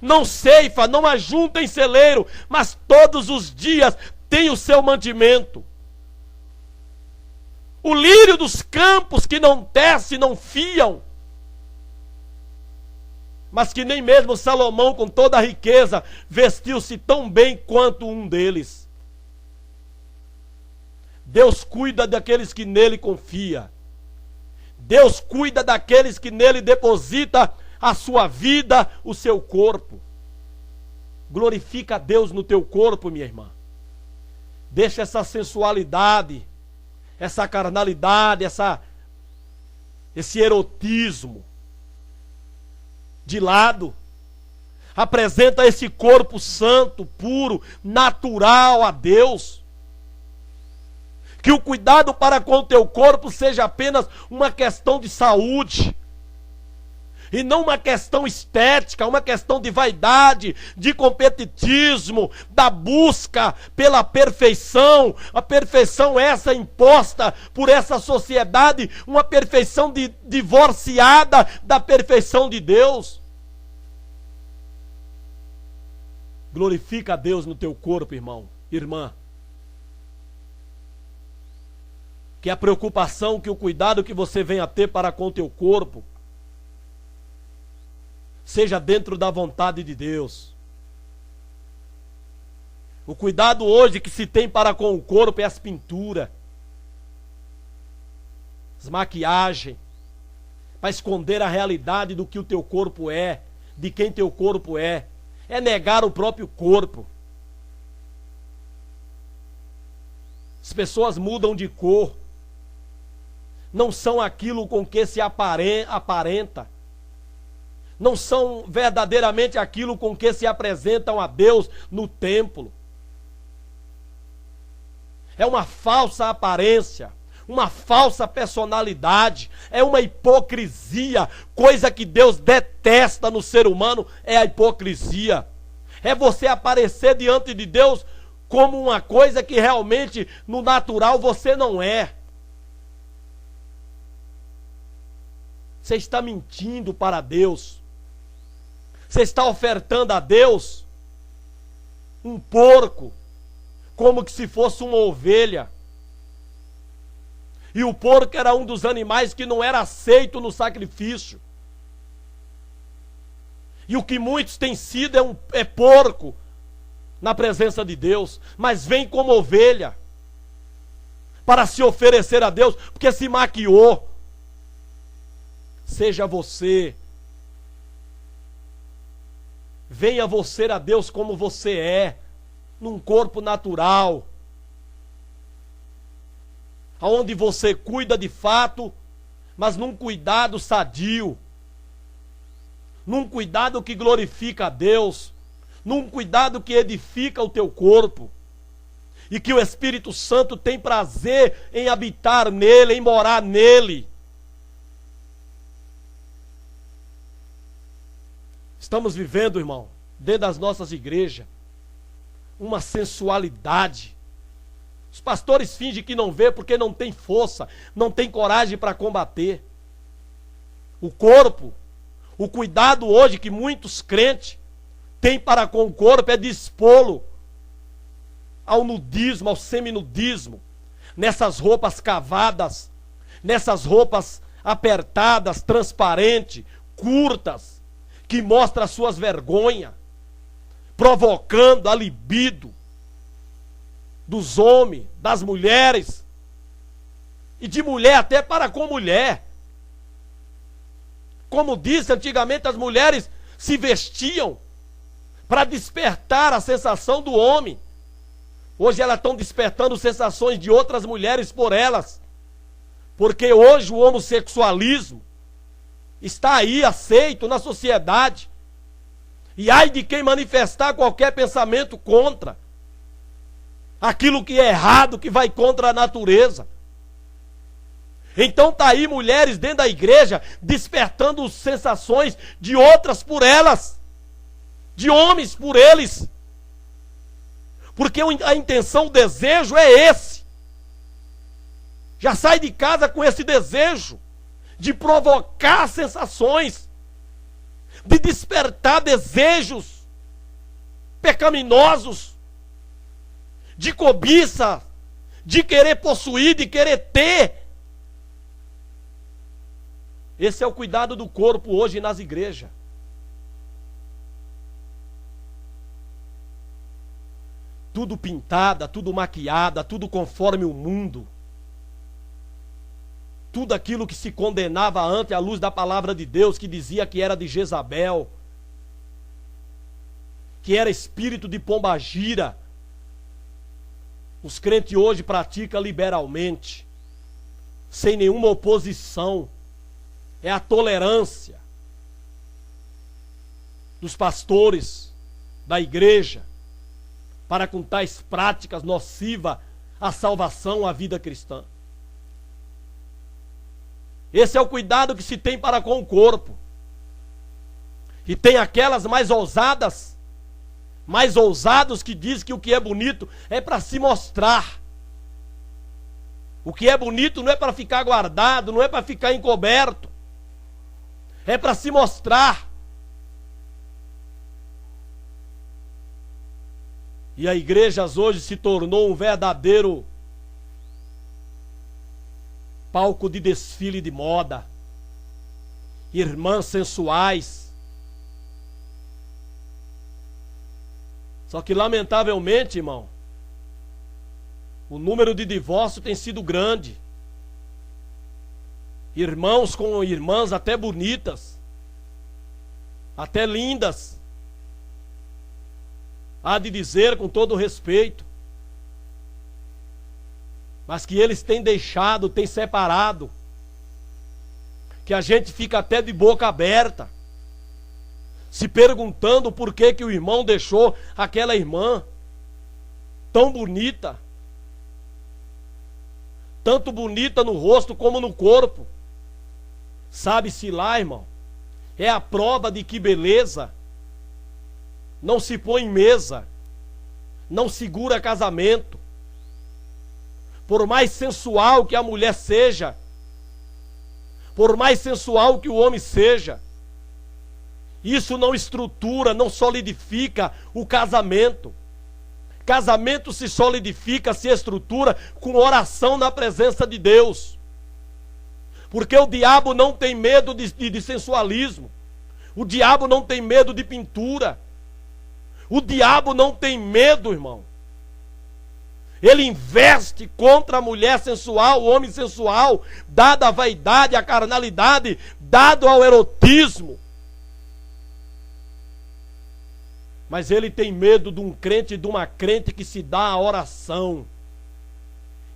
Speaker 1: não ajunta em celeiro, mas todos os dias tem o seu mantimento. O lírio dos campos que não tece, não fiam, mas que nem mesmo Salomão, com toda a riqueza, vestiu-se tão bem quanto um deles. Deus cuida daqueles que nele confia. Deus cuida daqueles que nele deposita a sua vida, o seu corpo. Glorifica a Deus no teu corpo, minha irmã. Deixa essa sensualidade, essa carnalidade, esse erotismo de lado. Apresenta esse corpo santo, puro, natural a Deus. Que o cuidado para com o teu corpo seja apenas uma questão de saúde. E não uma questão estética, uma questão de vaidade, de competitismo, da busca pela perfeição. A perfeição essa imposta por essa sociedade, uma perfeição divorciada da perfeição de Deus. Glorifica a Deus no teu corpo, irmão, irmã. Que a preocupação, que o cuidado que você venha a ter para com o teu corpo seja dentro da vontade de Deus. O cuidado hoje que se tem para com o corpo é as pinturas, as maquiagens, para esconder a realidade do que o teu corpo é, de quem teu corpo é. É negar o próprio corpo. As pessoas mudam de cor, não são aquilo com que se aparenta, não são verdadeiramente aquilo com que se apresentam a Deus no templo. É uma falsa aparência, uma falsa personalidade, é uma hipocrisia, coisa que Deus detesta no ser humano, é a hipocrisia. É você aparecer diante de Deus como uma coisa que realmente no natural você não é. Você está mentindo para Deus. Você está ofertando a Deus um porco, como que se fosse uma ovelha. E o porco era um dos animais que não era aceito no sacrifício. E o que muitos têm sido é porco na presença de Deus, mas vem como ovelha para se oferecer a Deus, porque se maquiou. Seja você, venha você a Deus como você é, num corpo natural, onde você cuida de fato, mas num cuidado sadio, num cuidado que glorifica a Deus, num cuidado que edifica o teu corpo, e que o Espírito Santo tem prazer em habitar nele, em morar nele. Estamos vivendo, irmão, dentro das nossas igrejas, uma sensualidade. Os pastores fingem que não vê porque não tem força, não tem coragem para combater. O corpo, o cuidado hoje que muitos crentes têm para com o corpo é de expô-lo ao nudismo, ao seminudismo, nessas roupas cavadas, nessas roupas apertadas, transparentes, curtas, que mostra as suas vergonhas, provocando a libido dos homens, das mulheres, e de mulher até para com mulher. Como disse, antigamente as mulheres se vestiam para despertar a sensação do homem. Hoje elas estão despertando sensações de outras mulheres por elas, porque hoje o homossexualismo está aí aceito na sociedade. E ai de quem manifestar qualquer pensamento contra aquilo que é errado, que vai contra a natureza. Então está aí mulheres dentro da igreja despertando sensações de outras por elas, de homens por eles. Porque a intenção, o desejo é esse. Já sai de casa com esse desejo de provocar sensações, de despertar desejos pecaminosos, de cobiça, de querer possuir, de querer ter. Esse é o cuidado do corpo hoje nas igrejas. Tudo pintada, tudo maquiada, tudo conforme o mundo. Tudo aquilo que se condenava antes à luz da palavra de Deus, que dizia que era de Jezabel, que era espírito de pombagira. Os crentes hoje praticam liberalmente, sem nenhuma oposição. É a tolerância dos pastores da igreja para com tais práticas nocivas à salvação, à vida cristã. Esse é o cuidado que se tem para com o corpo. E tem aquelas mais ousadas, mais ousados que diz que o que é bonito é para se mostrar. O que é bonito não é para ficar guardado, não é para ficar encoberto. É para se mostrar. E a igreja hoje se tornou um verdadeiro palco de desfile de moda. Irmãs sensuais. Só que lamentavelmente, irmão, o número de divórcios tem sido grande. Irmãos com irmãs até bonitas, até lindas. Há de dizer com todo respeito, mas que eles têm deixado, têm separado, que a gente fica até de boca aberta, se perguntando por que que o irmão deixou aquela irmã tão bonita, tanto bonita no rosto como no corpo. Sabe-se lá, irmão, é a prova de que beleza não se põe em mesa, não segura casamento. Por mais sensual que a mulher seja, por mais sensual que o homem seja, isso não estrutura, não solidifica o casamento. Casamento se solidifica, se estrutura com oração na presença de Deus. Porque o diabo não tem medo de sensualismo. O diabo não tem medo de pintura. O diabo não tem medo, irmão. Ele investe contra a mulher sensual, o homem sensual, dado a vaidade, a carnalidade, dado ao erotismo. Mas ele tem medo de um crente e de uma crente que se dá a oração,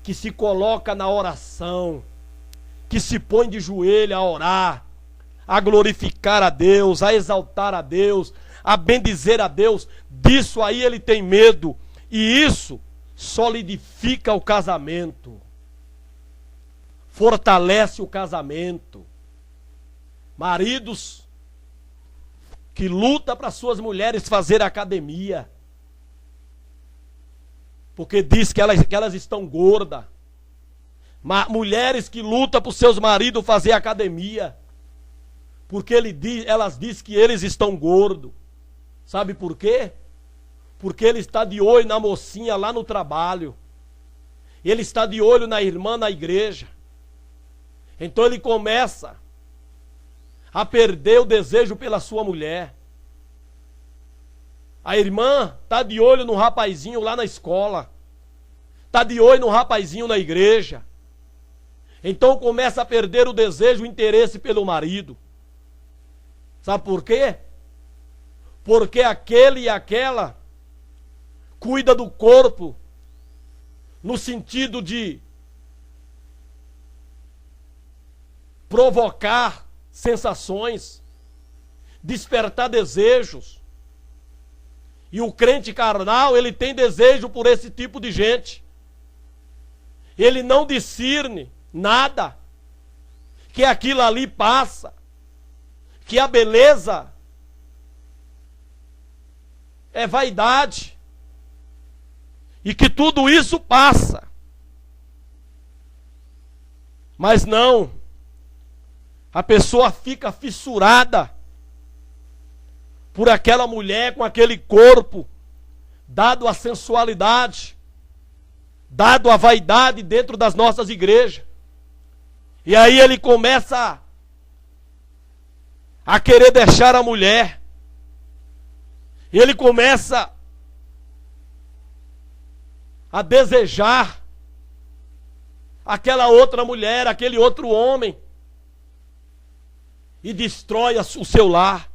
Speaker 1: que se coloca na oração, que se põe de joelho a orar, a glorificar a Deus, a exaltar a Deus, a bendizer a Deus. Disso aí ele tem medo. E isso solidifica o casamento, fortalece o casamento. Maridos que lutam para suas mulheres fazer academia, porque diz que elas estão gordas. Mulheres que lutam para os seus maridos fazer academia, porque elas dizem que eles estão gordos. Sabe por quê? Porque ele está de olho na mocinha lá no trabalho. Ele está de olho na irmã na igreja. Então ele começa a perder o desejo pela sua mulher. A irmã está de olho no rapazinho lá na escola. Está de olho no rapazinho na igreja. Então começa a perder o desejo, o interesse pelo marido. Sabe por quê? Porque aquele e aquela cuida do corpo no sentido de provocar sensações, despertar desejos. E o crente carnal, ele tem desejo por esse tipo de gente. Ele não discerne nada, que aquilo ali passa, que a beleza é vaidade, e que tudo isso passa. Mas não, a pessoa fica fissurada por aquela mulher com aquele corpo, dado a sensualidade, dado a vaidade dentro das nossas igrejas. E aí ele começa a querer deixar a mulher. Ele começa a desejar aquela outra mulher, aquele outro homem, e destrói o seu lar,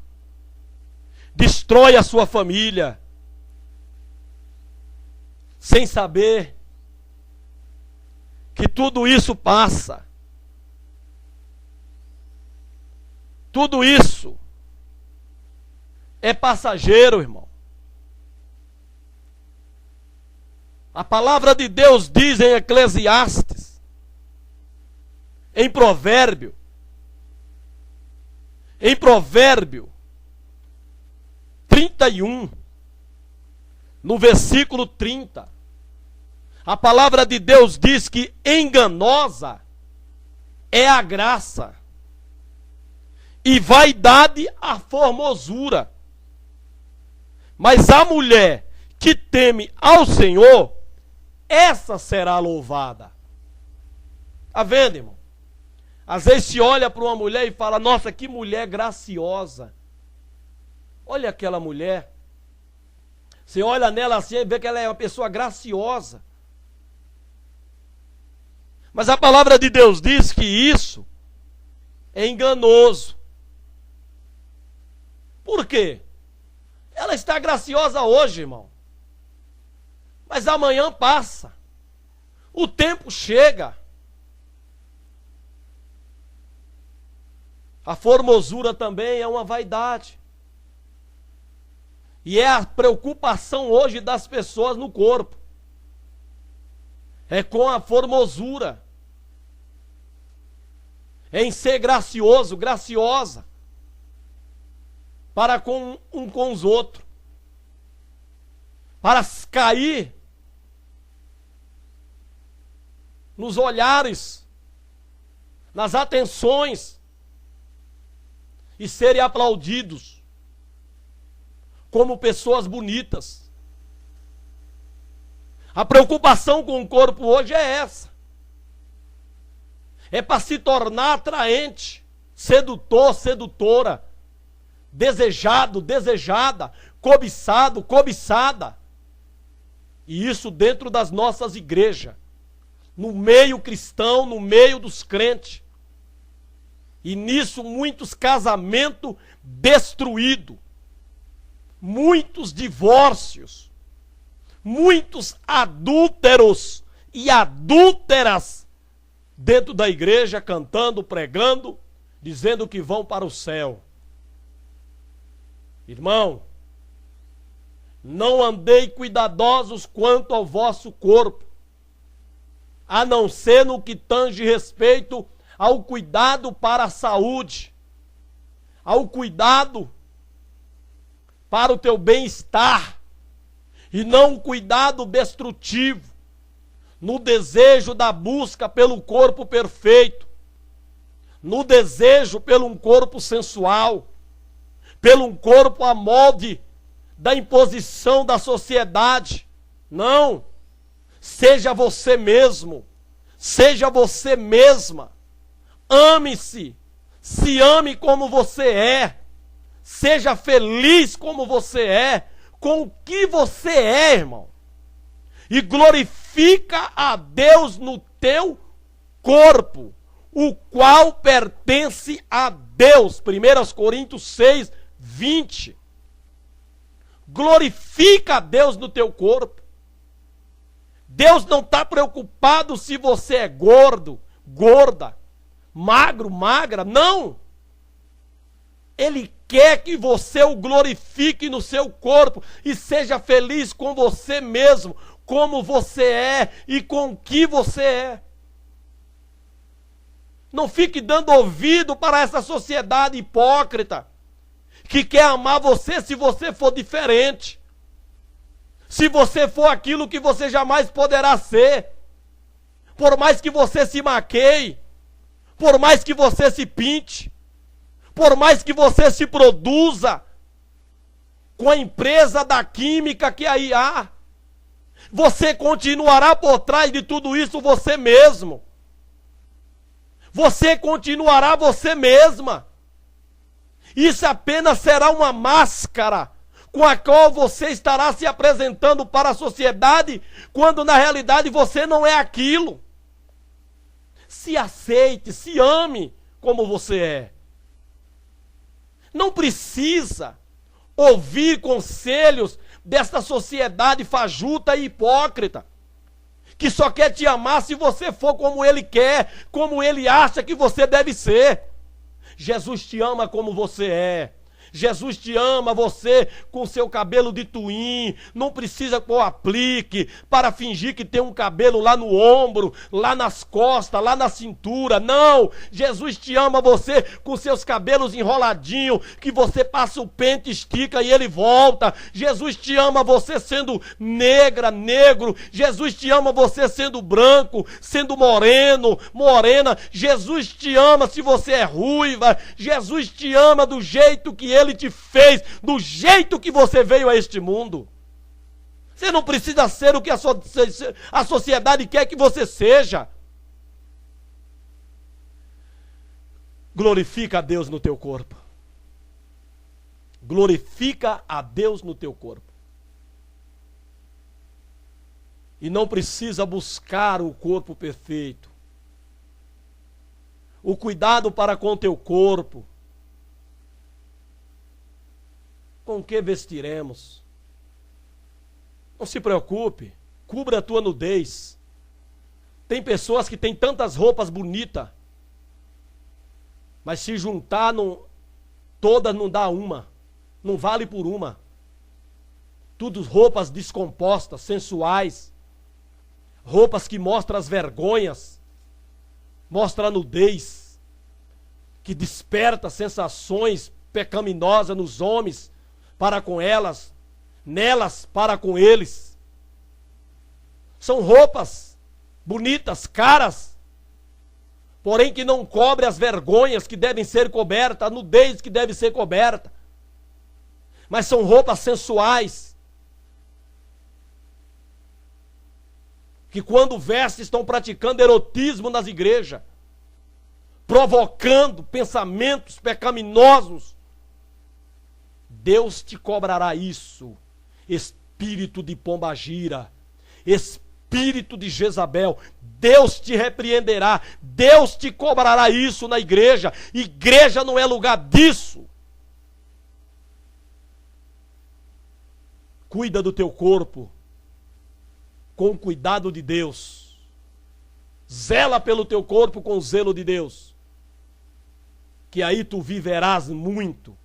Speaker 1: destrói a sua família, sem saber que tudo isso passa. Tudo isso é passageiro, irmão. A palavra de Deus diz em Eclesiastes, em Provérbio 31, no versículo 30, a palavra de Deus diz que enganosa é a graça e vaidade a formosura. Mas a mulher que teme ao Senhor, essa será louvada. Está vendo, irmão? Às vezes se olha para uma mulher e fala, nossa, que mulher graciosa. Olha aquela mulher. Você olha nela assim e vê que ela é uma pessoa graciosa. Mas a palavra de Deus diz que isso é enganoso. Por quê? Ela está graciosa hoje, irmão. Mas amanhã passa. O tempo chega. A formosura também é uma vaidade. E é a preocupação hoje das pessoas no corpo. É com a formosura. É em ser gracioso, graciosa. Para com os outros. Para cair nos olhares, nas atenções e serem aplaudidos como pessoas bonitas. A preocupação com o corpo hoje é essa. É para se tornar atraente, sedutor, sedutora, desejado, desejada, cobiçado, cobiçada. E isso dentro das nossas igrejas, no meio cristão, no meio dos crentes. E nisso muitos casamentos destruídos, muitos divórcios, muitos adúlteros e adúlteras dentro da igreja, cantando, pregando, dizendo que vão para o céu. Irmão, não andei cuidadosos quanto ao vosso corpo, a não ser no que tange respeito ao cuidado para a saúde, ao cuidado para o teu bem-estar, e não um cuidado destrutivo, no desejo da busca pelo corpo perfeito, no desejo pelo um corpo sensual, pelo um corpo a molde da imposição da sociedade. Não, seja você mesmo, seja você mesma, ame-se, se ame como você é, seja feliz como você é, com o que você é, irmão, e glorifica a Deus no teu corpo, o qual pertence a Deus. 1 Coríntios 6, 20. Glorifica a Deus no teu corpo. Deus não está preocupado se você é gordo, gorda, magro, magra, não. Ele quer que você o glorifique no seu corpo e seja feliz com você mesmo, como você é e com o que você é. Não fique dando ouvido para essa sociedade hipócrita que quer amar você se você for diferente. Se você for aquilo que você jamais poderá ser. Por mais que você se maqueie, por mais que você se pinte, por mais que você se produza com a empresa da química que aí há, você continuará por trás de tudo isso você mesmo. Você continuará você mesma. Isso apenas será uma máscara com a qual você estará se apresentando para a sociedade, quando na realidade você não é aquilo. Se aceite, se ame como você é. Não precisa ouvir conselhos desta sociedade fajuta e hipócrita, que só quer te amar se você for como ele quer, como ele acha que você deve ser. Jesus te ama como você é. Jesus te ama, você com seu cabelo de twin, não precisa pôr aplique para fingir que tem um cabelo lá no ombro, lá nas costas, lá na cintura. Não, Jesus te ama, você com seus cabelos enroladinhos, que você passa o pente, estica e ele volta. Jesus te ama, você sendo negra, negro. Jesus te ama, você sendo branco, sendo moreno, morena. Jesus te ama se você é ruiva. Jesus te ama do jeito que ele te fez, do jeito que você veio a este mundo. Você não precisa ser o que a sociedade quer que você seja. Glorifica a Deus no teu corpo. Glorifica a Deus no teu corpo. E não precisa buscar o corpo perfeito. O cuidado para com o teu corpo. Com que vestiremos? Não se preocupe, cubra a tua nudez. Tem pessoas que têm tantas roupas bonitas, mas se juntar, todas não dá uma, não vale por uma. Tudo roupas descompostas, sensuais, roupas que mostram as vergonhas, mostram a nudez, que desperta sensações pecaminosas nos homens, para com elas, nelas para com eles. São roupas bonitas, caras, porém que não cobrem as vergonhas que devem ser cobertas, a nudez que deve ser coberta. Mas são roupas sensuais, que quando vestem estão praticando erotismo nas igrejas, provocando pensamentos pecaminosos. Deus te cobrará isso. Espírito de pombagira, espírito de Jezabel, Deus te repreenderá, Deus te cobrará isso na igreja. Igreja não é lugar disso. Cuida do teu corpo com o cuidado de Deus. Zela pelo teu corpo com o zelo de Deus, que aí tu viverás muito.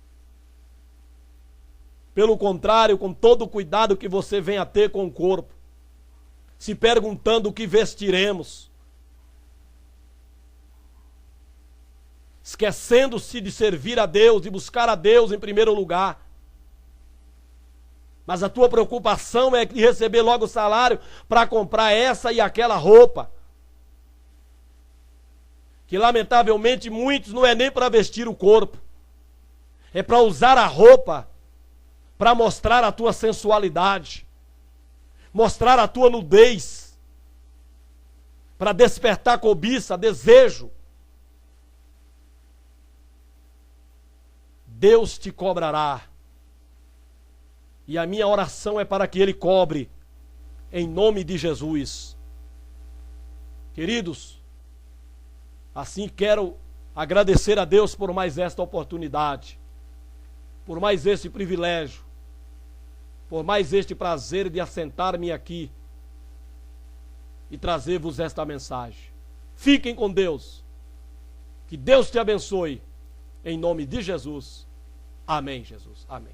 Speaker 1: Pelo contrário, com todo o cuidado que você vem a ter com o corpo, se perguntando o que vestiremos, esquecendo-se de servir a Deus e buscar a Deus em primeiro lugar. Mas a tua preocupação é de receber logo o salário para comprar essa e aquela roupa, que lamentavelmente muitos não é nem para vestir o corpo, é para usar a roupa para mostrar a tua sensualidade, mostrar a tua nudez, para despertar cobiça, desejo. Deus te cobrará. E a minha oração é para que Ele cobre, em nome de Jesus. Queridos, assim quero agradecer a Deus por mais esta oportunidade, por mais este privilégio, por mais este prazer de assentar-me aqui e trazer-vos esta mensagem. Fiquem com Deus. Que Deus te abençoe. Em nome de Jesus. Amém, Jesus. Amém.